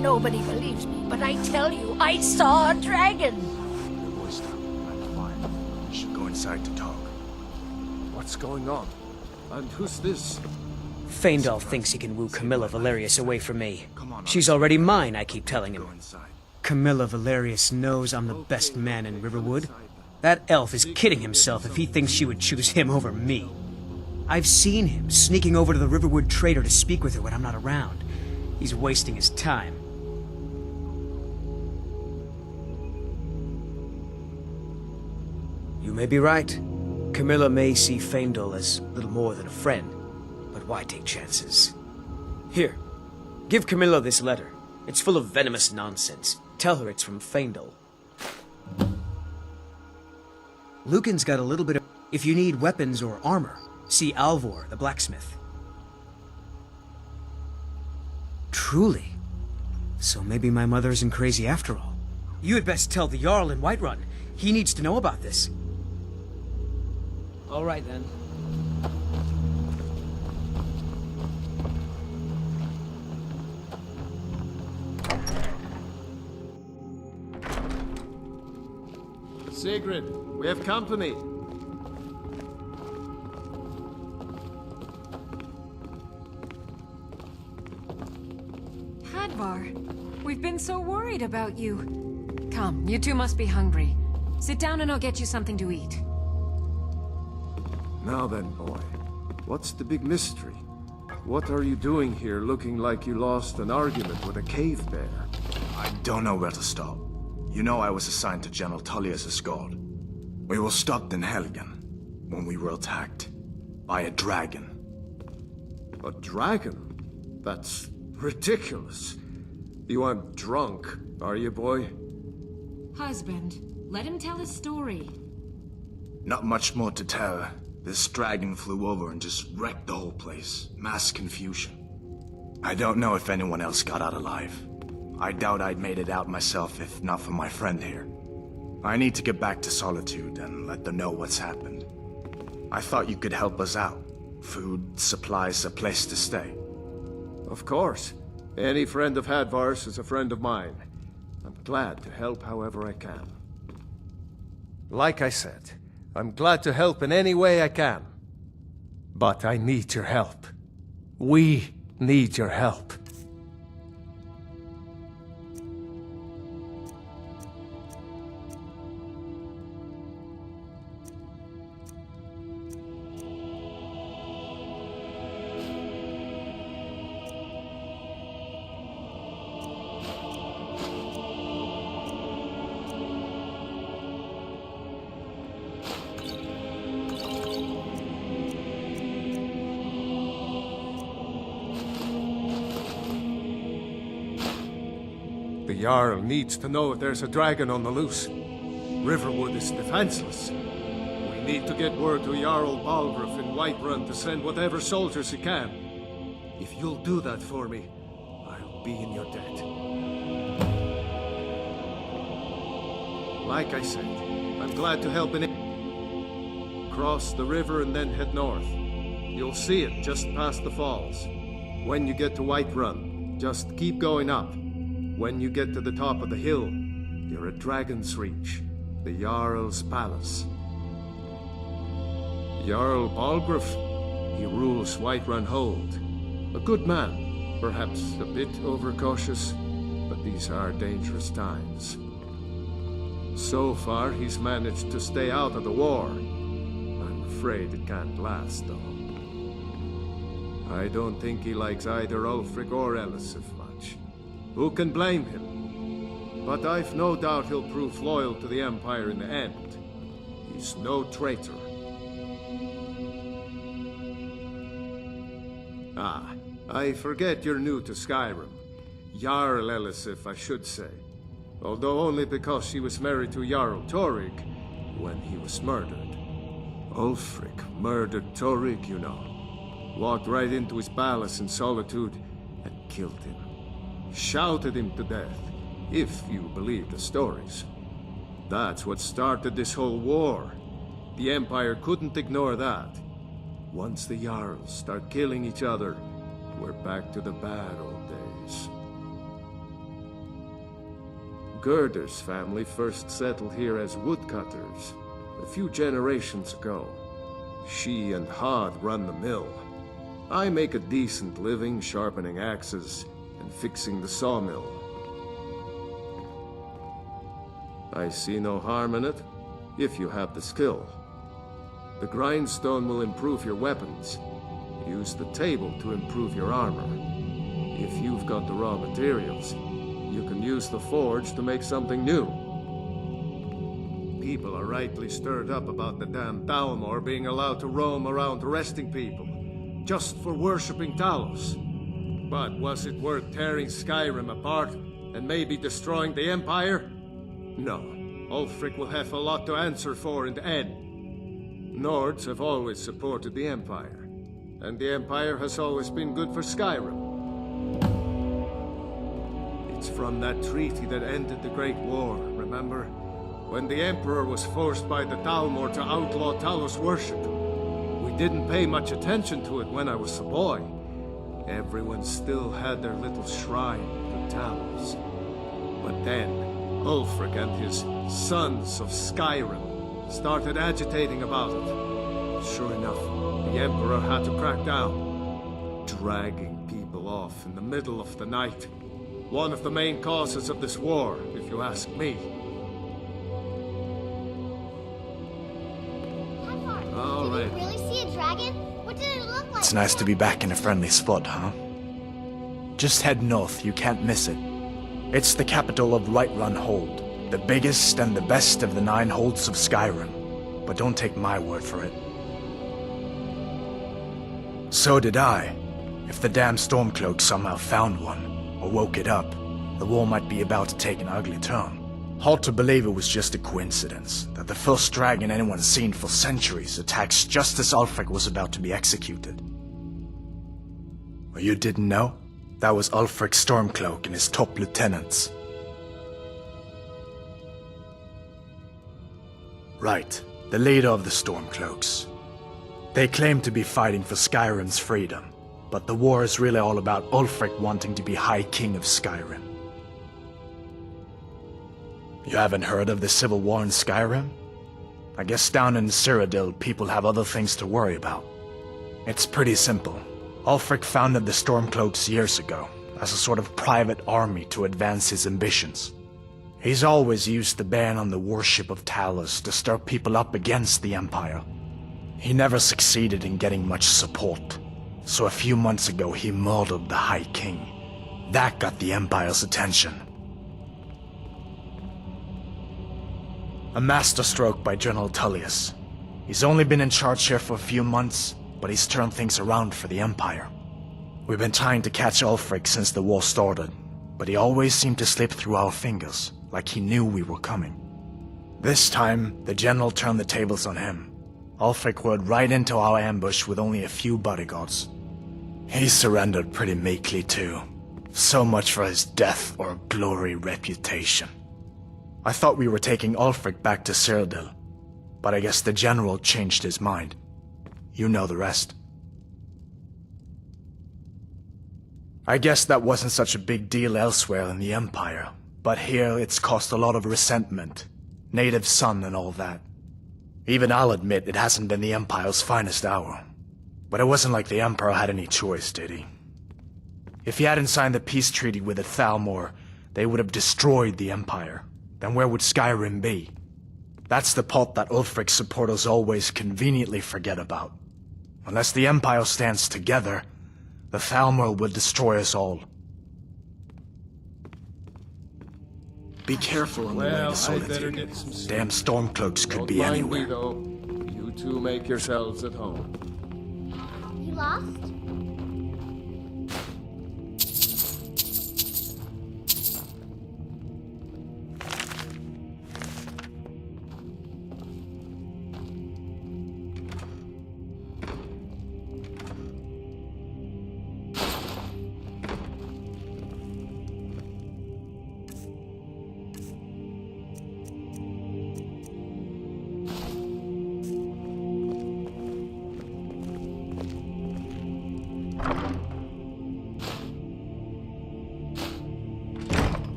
Nobody believes me, but I tell you, I saw a dragon! Your voice down. I'm fine. You should go inside to talk. What's going on? And who's this? Faendal thinks he can woo Camilla Valerius away from me. Come on, She's already mine, I keep telling him. go inside. Camilla Valerius knows I'm the best man in Riverwood. That elf is kidding himself if he thinks she would choose him over me. I've seen him sneaking over to the Riverwood trader to speak with her when I'm not around. He's wasting his time. You may be right. Camilla may see Faendal as little more than a friend, but why take chances? Here, give Camilla this letter. It's full of venomous nonsense. Tell her it's from Faendal. Lucan's got a little bit of... If you need weapons or armor, see Alvor, the blacksmith. Truly? So maybe my mother isn't crazy after all. You had best tell the Jarl in Whiterun. He needs to know about this. All right, then. Sigrid, we have company. Hadvar, we've been so worried about you. Come, you two must be hungry. Sit down and I'll get you something to eat. Now then, boy. What's the big mystery? What are you doing here looking like you lost an argument with a cave bear? I don't know where to start. You know I was assigned to General Tullius' guard. We were stopped in Helgen when we were attacked by a dragon. A dragon? That's ridiculous. You aren't drunk, are you, boy? Husband, let him tell his story. Not much more to tell. This dragon flew over and just wrecked the whole place. Mass confusion. I don't know if anyone else got out alive. I doubt I'd made it out myself if not for my friend here. I need to get back to Solitude and let them know what's happened. I thought you could help us out. Food, supplies, a place to stay. Of course. Any friend of Hadvar's is a friend of mine. I'm glad to help however I can. Like I said, I'm glad to help in any way I can. But I need your help. We need your help. The Jarl needs to know if there's a dragon on the loose. Riverwood is defenseless. We need to get word to Jarl Balgruuf in Whiterun to send whatever soldiers he can. If you'll do that for me, I'll be in your debt. Like I said, I'm glad to help in it. Cross the river and then head north. You'll see it just past the falls. When you get to Whiterun, just keep going up. When you get to the top of the hill, you're at Dragon's Reach, the Jarl's palace. Jarl Balgruuf, he rules Whiterun Hold. A good man, perhaps a bit overcautious, but these are dangerous times. So far, he's managed to stay out of the war. I'm afraid it can't last, though. I don't think he likes either Ulfric or Elisif much. Who can blame him? But I've no doubt he'll prove loyal to the Empire in the end. He's no traitor. Ah, I forget you're new to Skyrim. Jarl Elisif, I should say. Although only because she was married to Jarl Torygg when he was murdered. Ulfric murdered Torygg, you know. Walked right into his palace in Solitude and killed him. Shouted him to death, if you believe the stories. That's what started this whole war. The Empire couldn't ignore that. Once the Jarls start killing each other, we're back to the bad old days. Gerder's family first settled here as woodcutters a few generations ago. She and Had run the mill. I make a decent living sharpening axes and fixing the sawmill. I see no harm in it, if you have the skill. The grindstone will improve your weapons. Use the table to improve your armor. If you've got the raw materials, you can use the forge to make something new. People are rightly stirred up about the damn Thalmor being allowed to roam around arresting people, just for worshipping Talos. But was it worth tearing Skyrim apart and maybe destroying the Empire? No. Ulfric will have a lot to answer for in the end. Nords have always supported the Empire, and the Empire has always been good for Skyrim. It's from that treaty that ended the Great War, remember? When the Emperor was forced by the Thalmor to outlaw Talos worship. We didn't pay much attention to it when I was a boy. Everyone still had their little shrine to Talos. But then, Ulfric and his sons of Skyrim started agitating about it. Sure enough, the Emperor had to crack down, dragging people off in the middle of the night. One of the main causes of this war, if you ask me. All right. Did you really see a dragon? What did it look like? It's nice to be back in a friendly spot, huh? Just head north, you can't miss it. It's the capital of Whiterun Hold, the biggest and the best of the 9 holds of Skyrim. But don't take my word for it. So did I. If the damn Stormcloak somehow found one, or woke it up, the war might be about to take an ugly turn. Hard to believe it was just a coincidence, that the first dragon anyone's seen for centuries attacks just as Ulfric was about to be executed. Well, you didn't know? That was Ulfric's Stormcloak and his top lieutenants. Right, the leader of the Stormcloaks. They claim to be fighting for Skyrim's freedom, but the war is really all about Ulfric wanting to be High King of Skyrim. You haven't heard of the civil war in Skyrim? I guess down in Cyrodiil people have other things to worry about. It's pretty simple. Ulfric founded the Stormcloaks years ago, as a sort of private army to advance his ambitions. He's always used the ban on the worship of Talos to stir people up against the Empire. He never succeeded in getting much support, so a few months ago he murdered the High King. That got the Empire's attention. A masterstroke by General Tullius. He's only been in charge here for a few months, but he's turned things around for the Empire. We've been trying to catch Ulfric since the war started, but he always seemed to slip through our fingers, like he knew we were coming. This time, the General turned the tables on him. Ulfric rode right into our ambush with only a few bodyguards. He surrendered pretty meekly too. So much for his death or glory reputation. I thought we were taking Ulfric back to Cyrodiil, but I guess the General changed his mind. You know the rest. I guess that wasn't such a big deal elsewhere in the Empire, but here it's caused a lot of resentment. Native son and all that. Even I'll admit it hasn't been the Empire's finest hour. But it wasn't like the Emperor had any choice, did he? If he hadn't signed the peace treaty with the Thalmor, they would have destroyed the Empire. Then where would Skyrim be? That's the part that Ulfric's supporters always conveniently forget about. Unless the Empire stands together, the Thalmor will destroy us all. Be careful on the way to Solitude. Damn Stormcloaks could be anywhere. You two make yourselves at home. You lost?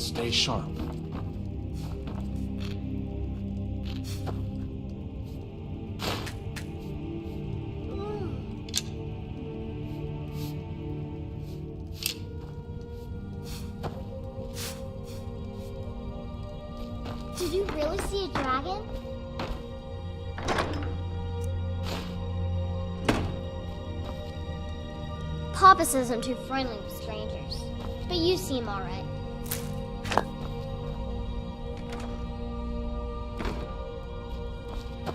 stay sharp. Did you really see a dragon? Papa says I'm too friendly with strangers, but you seem alright.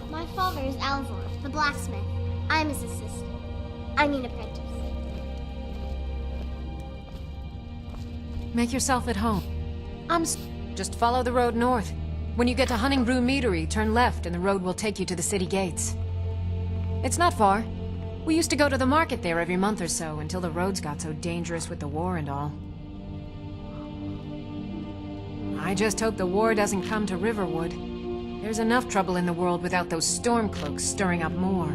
My father is Alvor, the blacksmith. I'm his assistant. I mean apprentice. Make yourself at home. Just follow the road north. When you get to Hunting Brew Meadery, turn left and the road will take you to the city gates. It's not far. We used to go to the market there every month or so until the roads got so dangerous with the war and all. I just hope the war doesn't come to Riverwood. There's enough trouble in the world without those stormcloaks stirring up more.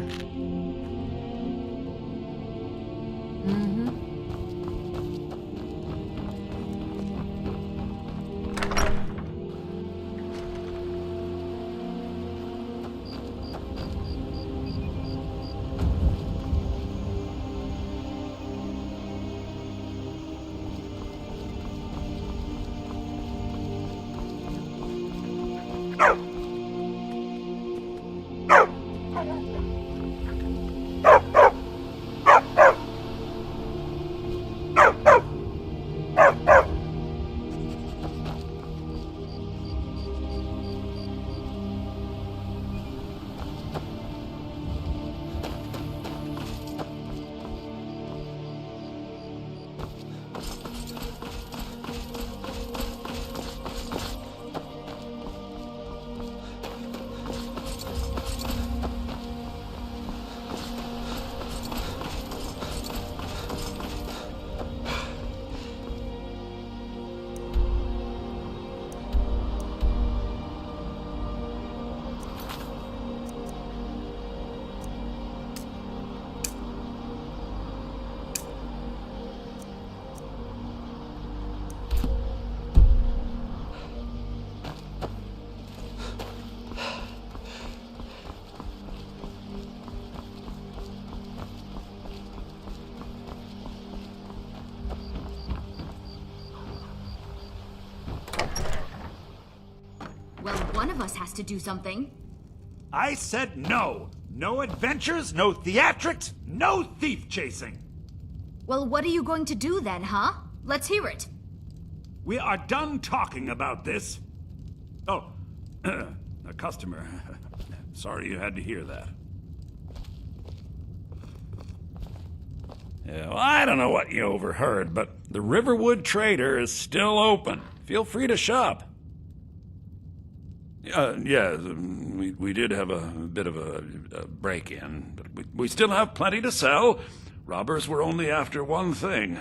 Well, one of us has to do something. I said no. No adventures, no theatrics, no thief chasing. Well, what are you going to do then, huh? Let's hear it. We are done talking about this. Oh, a customer. Sorry you had to hear that. Yeah, well, I don't know what you overheard, but the Riverwood Trader is still open. Feel free to shop. Yeah, we did have a bit of a break-in, but we still have plenty to sell. Robbers were only after one thing.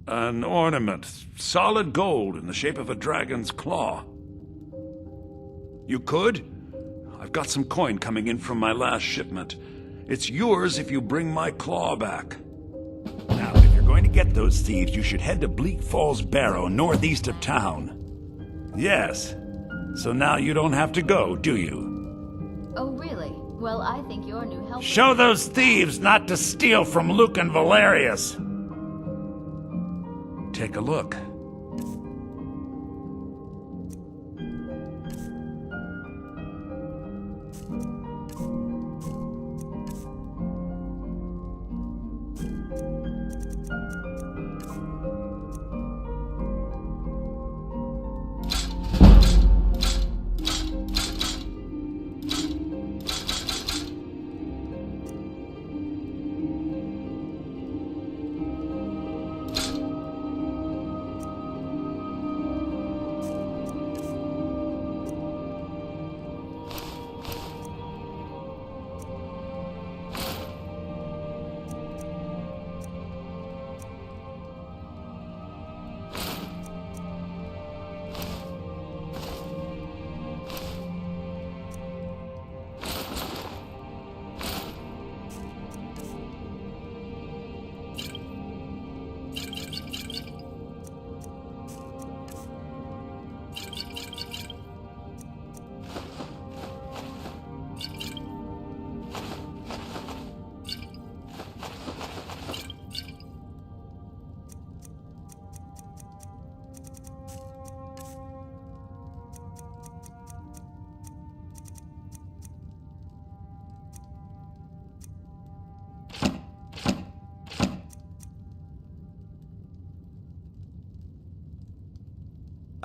An ornament, solid gold in the shape of a dragon's claw. You could? I've got some coin coming in from my last shipment. It's yours if you bring my claw back. Now, if you're going to get those thieves, you should head to Bleak Falls Barrow, northeast of town. Yes. So now you don't have to go, do you? Oh, really? Well, I think your new helper... Show those thieves not to steal from Lucan Valerius. Take a look.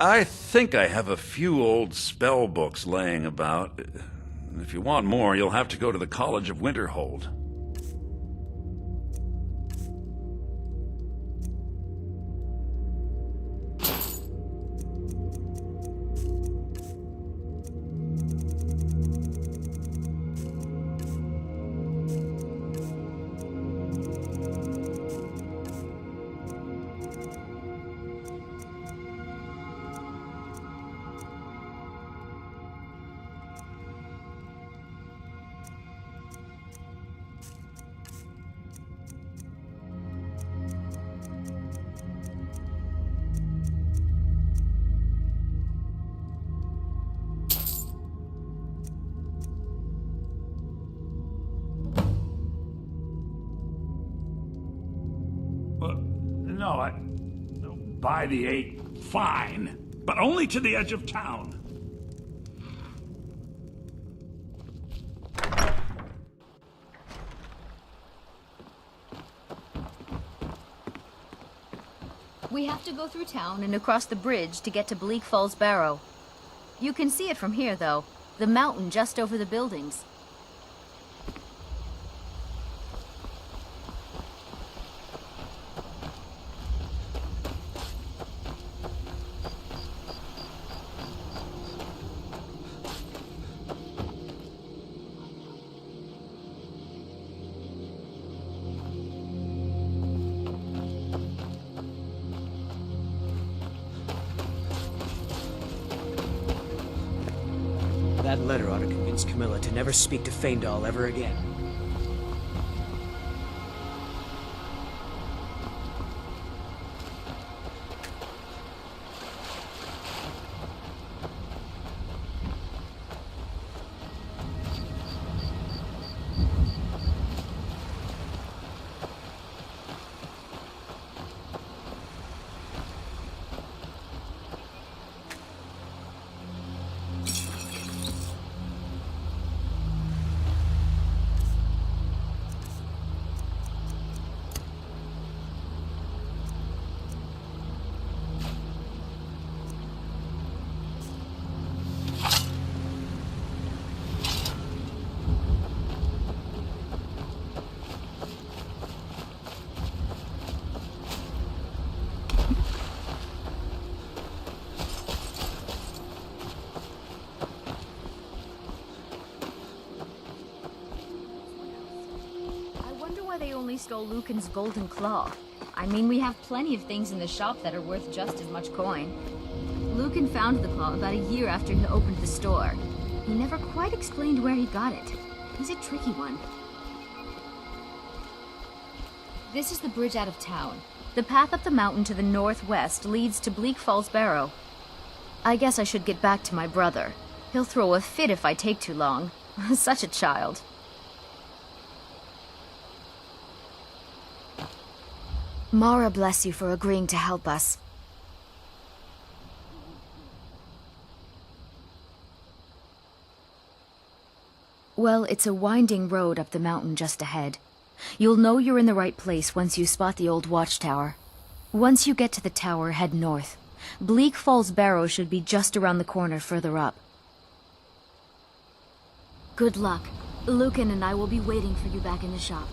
I think I have a few old spell books laying about. If you want more, you'll have to go to the College of Winterhold. By the 8, fine, but only to the edge of town. We have to go through town and across the bridge to get to Bleak Falls Barrow. You can see it from here, though. The mountain just over the buildings. That letter ought to convince Camilla to never speak to Faendal ever again. They only stole Lucan's golden claw. I mean, we have plenty of things in the shop that are worth just as much coin. Lucan found the claw about a year after he opened the store. He never quite explained where he got it. He's a tricky one. This is the bridge out of town. The path up the mountain to the northwest leads to Bleak Falls Barrow. I guess I should get back to my brother. He'll throw a fit if I take too long. Such a child. Mara bless you for agreeing to help us. Well, it's a winding road up the mountain just ahead. You'll know you're in the right place once you spot the old watchtower. Once you get to the tower, head north. Bleak Falls Barrow should be just around the corner further up. Good luck. Lucan and I will be waiting for you back in the shop.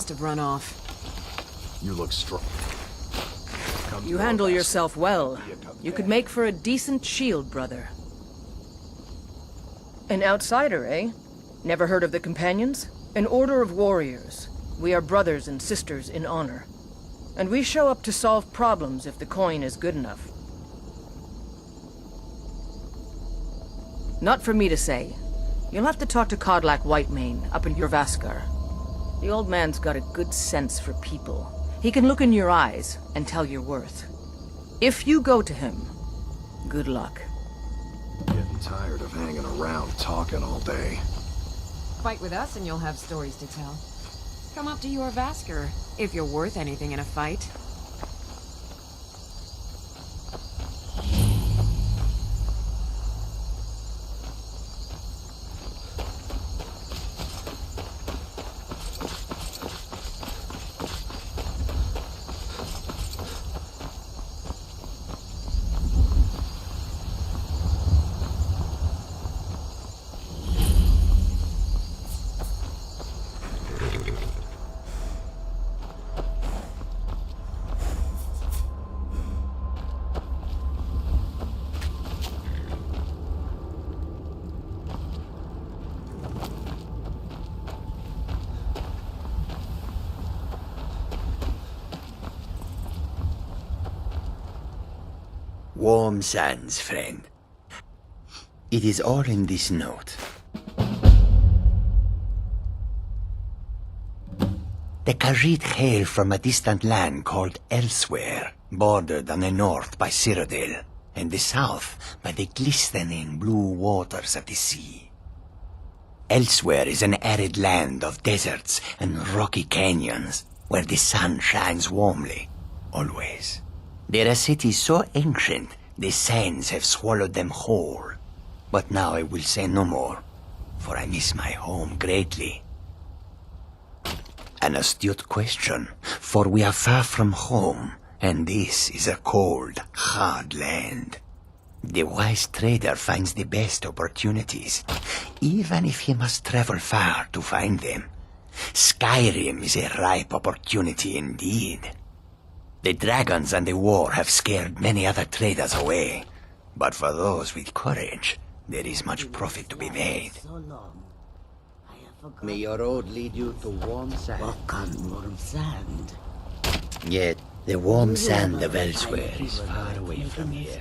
must have run off. You look strong. You handle yourself well. You could make for a decent shield, brother. An outsider, eh? Never heard of the Companions? An order of warriors. We are brothers and sisters in honor. And we show up to solve problems if the coin is good enough. Not for me to say. You'll have to talk to Kodlak Whitemane up in Jorvaskar. The old man's got a good sense for people. He can look in your eyes and tell your worth. If you go to him, good luck. Getting tired of hanging around talking all day. Fight with us and you'll have stories to tell. Come up to Jorvaskar, if you're worth anything in a fight. Warm sands, friend. It is all in this note. The Khajiit hail from a distant land called Elsewhere, bordered on the north by Cyrodiil, and the south by the glistening blue waters of the sea. Elsewhere is an arid land of deserts and rocky canyons, where the sun shines warmly, always. There are cities so ancient, the sands have swallowed them whole. But now I will say no more, for I miss my home greatly. An astute question, for we are far from home, and this is a cold, hard land. The wise trader finds the best opportunities, even if he must travel far to find them. Skyrim is a ripe opportunity indeed. The dragons and the war have scared many other traders away, but for those with courage, there is much profit to be made. May your road lead you to warm sand. Walk on warm sand. Yet, the warm sand of Elsewhere is far away from here.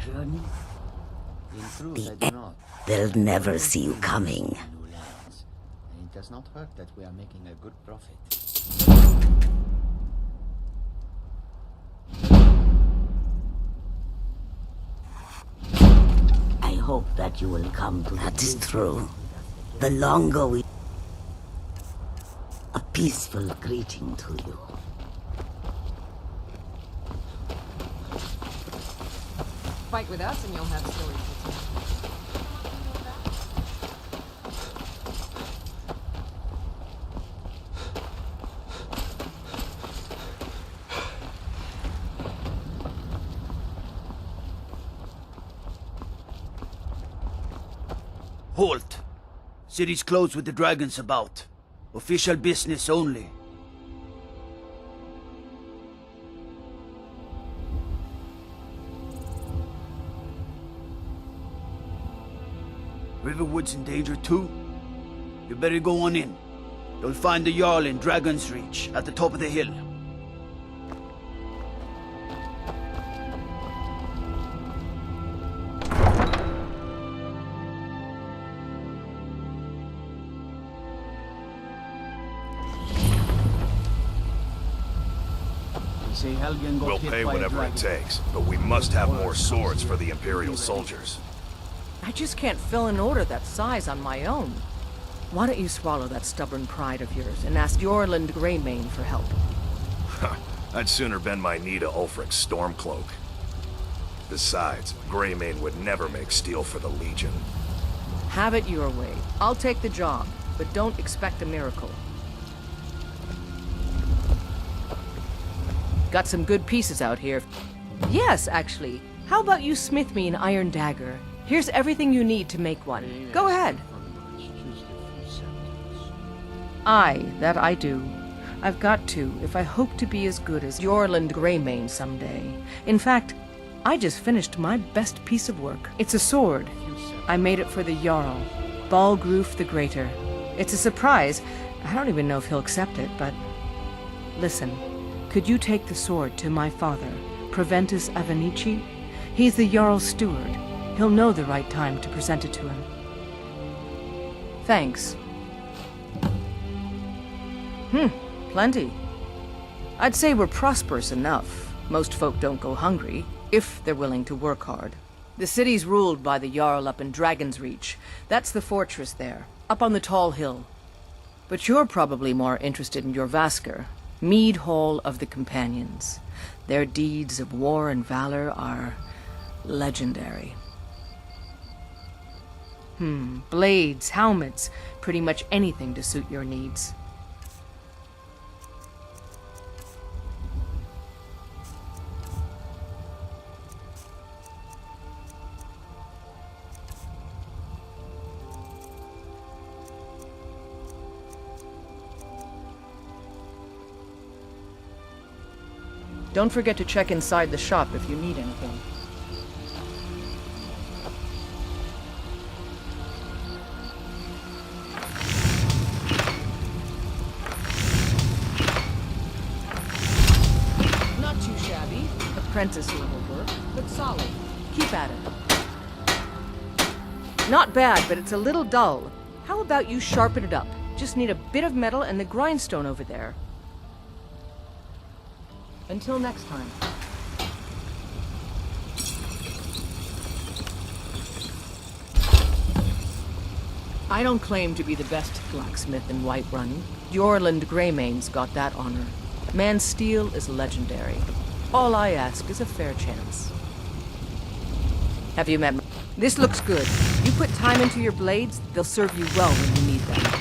They'll never see you coming. It does not hurt that we are making a good profit. I hope that you will come to that. Is true. The longer we... A peaceful greeting to you. Fight with us and you'll have stories to tell. Halt! City's closed with the dragons about. Official business only. Riverwood's in danger too. You better go on in. You'll find the Jarl in Dragon's Reach, at the top of the hill. We'll pay whatever it takes, but we must have more swords for the Imperial Soldiers. I just can't fill an order that size on my own. Why don't you swallow that stubborn pride of yours and ask Jorland Greymane for help? I'd sooner bend my knee to Ulfric's Stormcloak. Besides, Greymane would never make steel for the Legion. Have it your way. I'll take the job, but don't expect a miracle. Got some good pieces out here. Yes, actually. How about you smith me an iron dagger? Here's everything you need to make one. Go aye, that I do. I've got to, if I hope to be as good as Jorland Greymane someday. In fact, I just finished my best piece of work. It's a sword. I made it for the Jarl, Balgruf the Greater. It's a surprise. I don't even know if he'll accept it, but... Listen, could you take the sword to my father, Adrianne Avenicci? He's the Jarl's steward. He'll know the right time to present it to him. Thanks. Plenty. I'd say we're prosperous enough. Most folk don't go hungry, if they're willing to work hard. The city's ruled by the Jarl up in Dragon's Reach. That's the fortress there, up on the tall hill. But you're probably more interested in Jorvaskr, Mead Hall of the Companions. Their deeds of war and valor are legendary. Blades, helmets, pretty much anything to suit your needs. Don't forget to check inside the shop if you need anything. Not too shabby. Apprentice level work, but solid. Keep at it. Not bad, but it's a little dull. How about you sharpen it up? Just need a bit of metal and the grindstone over there. Until next time. I don't claim to be the best blacksmith in Whiterun. Jorland Greymane's got that honor. Man's steel is legendary. All I ask is a fair chance. Have you met me? This looks good. You put time into your blades, they'll serve you well when you need them.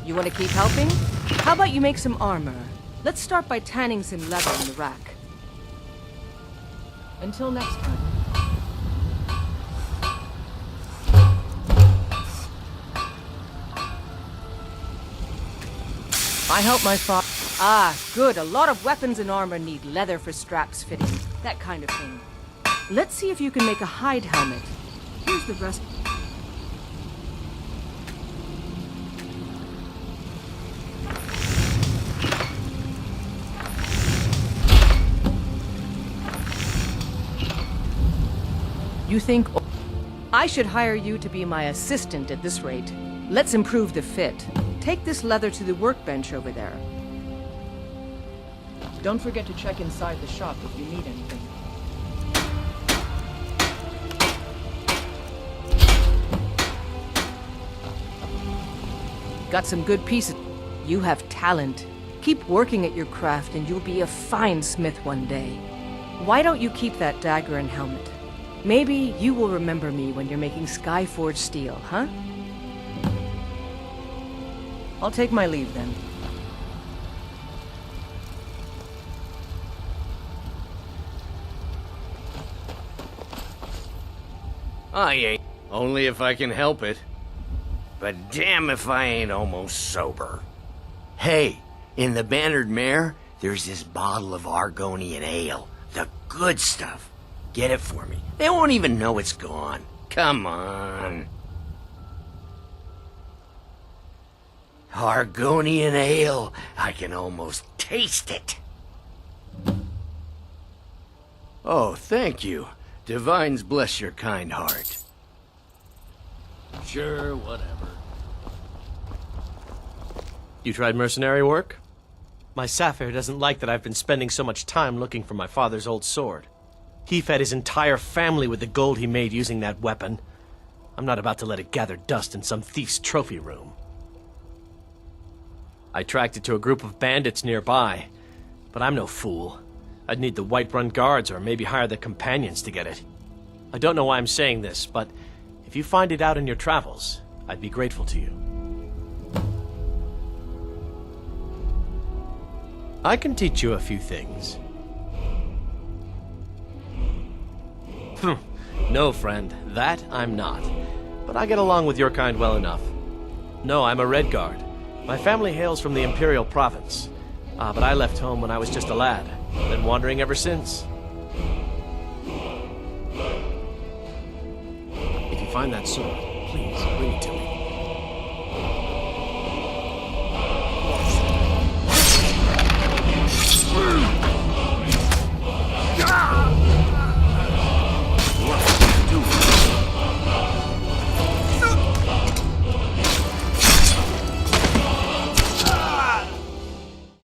You want to keep helping? How about you make some armor? Let's start by tanning some leather in the rack. Until next time. I help my father. Ah, good. A lot of weapons and armor need leather for straps fitting. That kind of thing. Let's see if you can make a hide helmet. Here's the rest. You think I should hire you to be my assistant at this rate? Let's improve the fit. Take this leather to the workbench over there. Don't forget to check inside the shop if you need anything. Got some good pieces. You have talent. Keep working at your craft and you'll be a fine smith one day. Why don't you keep that dagger and helmet? Maybe you will remember me when you're making Skyforged steel, huh? I'll take my leave then. I ain't. Only if I can help it. But damn if I ain't almost sober. Hey, in the Bannered Mare, there's this bottle of Argonian ale. The good stuff. Get it for me. They won't even know it's gone. Come on. Argonian ale. I can almost taste it. Oh, thank you. Divines bless your kind heart. Sure, whatever. You tried mercenary work? My Sapphire doesn't like that I've been spending so much time looking for my father's old sword. He fed his entire family with the gold he made using that weapon. I'm not about to let it gather dust in some thief's trophy room. I tracked it to a group of bandits nearby, but I'm no fool. I'd need the Whiterun guards or maybe hire the companions to get it. I don't know why I'm saying this, but if you find it out in your travels, I'd be grateful to you. I can teach you a few things. No, friend, that I'm not. But I get along with your kind well enough. No, I'm a Red Guard. My family hails from the Imperial Province. But I left home when I was just a lad. Been wandering ever since. If you find that sword, please bring it to me.